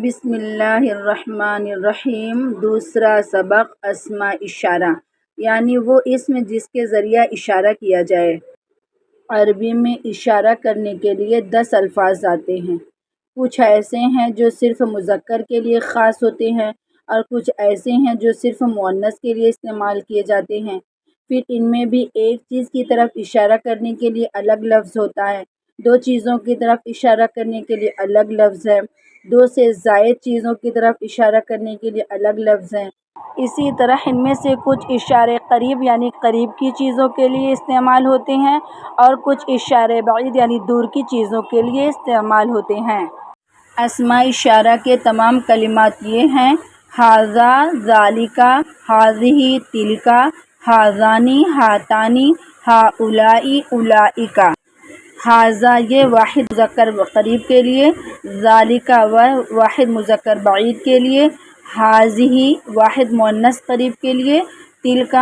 بسم اللہ الرحمن الرحیم۔ دوسرا سبق اسماء اشارہ، یعنی وہ اسم جس کے ذریعہ اشارہ کیا جائے۔ عربی میں اشارہ کرنے کے لیے 10 الفاظ آتے ہیں۔ کچھ ایسے ہیں جو صرف مذکر کے لیے خاص ہوتے ہیں اور کچھ ایسے ہیں جو صرف مؤنث کے لیے استعمال کیے جاتے ہیں۔ پھر ان میں بھی ایک چیز کی طرف اشارہ کرنے کے لیے الگ لفظ ہوتا ہے، دو چیزوں کی طرف اشارہ کرنے کے لیے الگ لفظ ہے، دو سے زائد چیزوں کی طرف اشارہ کرنے کے لیے الگ لفظ ہیں۔ اسی طرح ان میں سے کچھ اشارے قریب یعنی قریب کی چیزوں کے لیے استعمال ہوتے ہیں اور کچھ اشارے بعید یعنی دور کی چیزوں کے لیے استعمال ہوتے ہیں۔ اسماء اشارہ کے تمام کلمات یہ ہیں: ھذا، ذالک، ھذہ، تلک، ھذانی، ھاتانی، ھؤلاء، اولئک۔ ھذا یہ واحد مذکر قریب کے لیے، ذالک واحد مذکر بعید کے لیے، ھذہ واحد مؤنث قریب کے لیے، تلک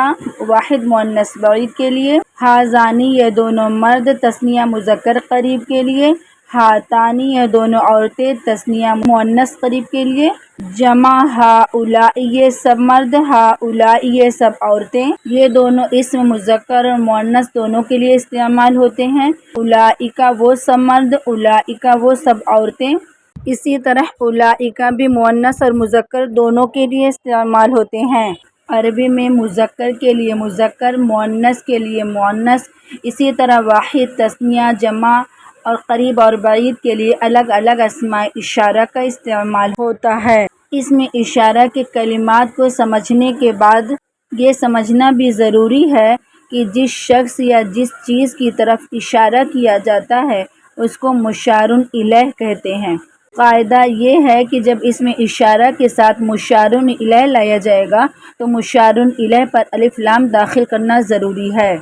واحد مؤنث بعید کے لیے، ھذانی یہ دونوں مرد تثنیہ مذکر قریب کے لیے، ھاتانی یہ دونوں عورتیں تثنیہ مؤنث قریب کے لیے، جمع ھؤلاء یہ سب مرد، ھؤلاء یہ سب عورتیں، یہ دونوں اسم مذکر اور مؤنث دونوں کے لیے استعمال ہوتے ہیں، اولئک وہ سب مرد، اولئک وہ سب عورتیں۔ اسی طرح اولئک بھی مؤنث اور مذکر دونوں کے لیے استعمال ہوتے ہیں۔ عربی میں مذکر کے لیے مذکر، مؤنث کے لیے مؤنث، اسی طرح واحد، تثنیہ، جمع اور قریب اور بعید کے لیے الگ الگ اسماء اشارہ کا استعمال ہوتا ہے۔ اسم اشارہ کے کلمات کو سمجھنے کے بعد یہ سمجھنا بھی ضروری ہے کہ جس شخص یا جس چیز کی طرف اشارہ کیا جاتا ہے اس کو مشار الیہ کہتے ہیں۔ قاعدہ یہ ہے کہ جب اسم اشارہ کے ساتھ مشار الیہ لایا جائے گا تو مشار الیہ پر الف لام داخل کرنا ضروری ہے۔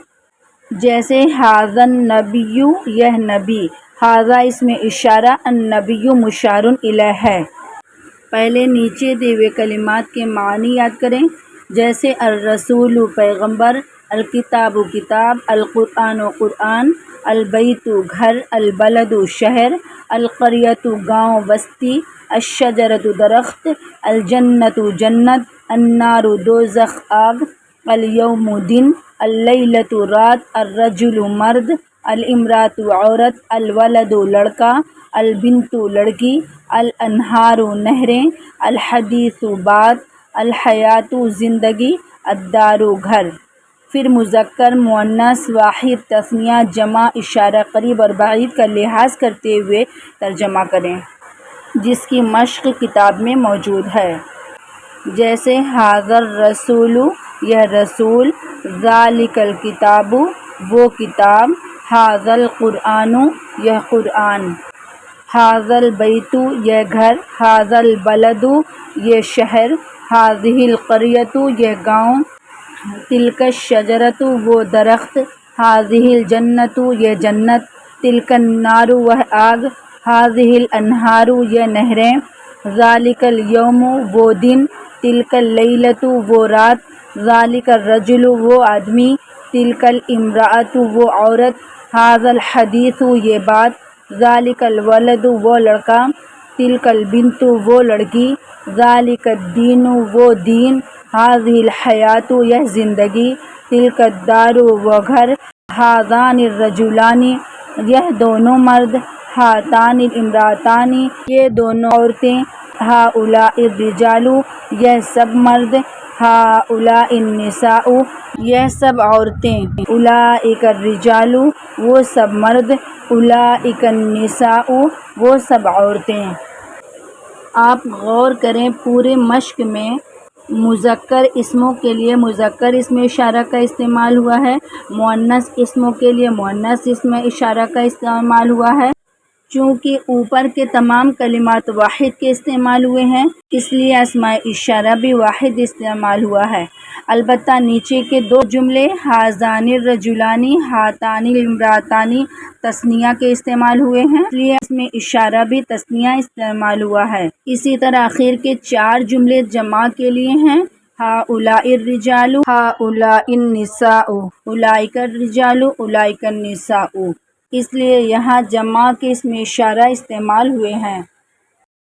جیسے ھذا النبی یہ نبی، ھذا اسم اشارہ، النبی مشار الیہ ہے۔ پہلے نیچے دیے ہوئے کلمات کے معنی یاد کریں، جیسے الرسول پیغمبر، الکتاب کتاب، القرآن قرآن، البیت گھر، البلد شہر، القریۃ گاؤں بستی، الشجرۃ درخت، الجنۃ جنت، النار دوزخ آگ، الیوم دن، اللیلۃ رات، الرجل مرد، الامرأۃ عورت، الولد لڑکا، البنت لڑکی، الانہار نہریں، الحدیث بات، الحیات زندگی، الدار گھر۔ پھر مذکر، مؤنث، واحد، تثنیہ، جمع، اشارہ قریب اور بعید کا لحاظ کرتے ہوئے ترجمہ کریں، جس کی مشق کتاب میں موجود ہے۔ جیسے ھذا الرسول یہ رسول، ذالک الکتاب وہ کتاب، ھذا القرآن یہ قرآن، ھذا البیت یہ گھر، ھذا البلد یہ شہر، ھذہ القریۃ یہ گاؤں، تلک الشجرۃ وہ درخت، ھذہ الجنۃ یہ جنت، تلک النار وہ آگ، ھذہ الانہار یہ نہریں، ذالک الیوم وہ دن، تلک اللیلۃ وہ رات، ذالک الرجل وہ آدمی، تلک الامرأۃ وہ عورت، ھذا الحدیث یہ بات، ذالک الولد وہ لڑکا، تلک البنت وہ لڑکی، ذالک الدین وہ دین، ھذہ الحیات یہ زندگی، تلک الدار وہ گھر، ھذان الرجلان یہ دونوں مرد، ھاتان الامرأتان یہ دونوں عورتیں، ھؤلاء الرجال یہ سب مرد، ھؤلاء النساء یہ سب عورتیں، اولئک الرجال وہ سب مرد، اولئک النساء وہ سب عورتیں۔ آپ غور کریں، پورے مشق میں مذکر اسموں کے لیے مذکر اسم اشارہ کا استعمال ہوا ہے، مؤنث اسموں کے لیے مؤنث اسم اشارہ کا استعمال ہوا ہے۔ چونکہ اوپر کے تمام کلمات واحد کے استعمال ہوئے ہیں اس لیے اسماء اشارہ بھی واحد استعمال ہوا ہے۔ البتہ نیچے کے دو جملے ھذان الرجلان، ھاتان الامرأتان تثنیہ کے استعمال ہوئے ہیں، اس لیے اسم اشارہ بھی تثنیہ استعمال ہوا ہے۔ اسی طرح آخر کے 4 جملے جمع کے لیے ہیں، ھؤلاء الرجال، ھؤلاء النساء، اولئک الرجال، اولئک النساء، اس لیے یہاں جمع کے اسم اشارہ استعمال ہوئے ہیں۔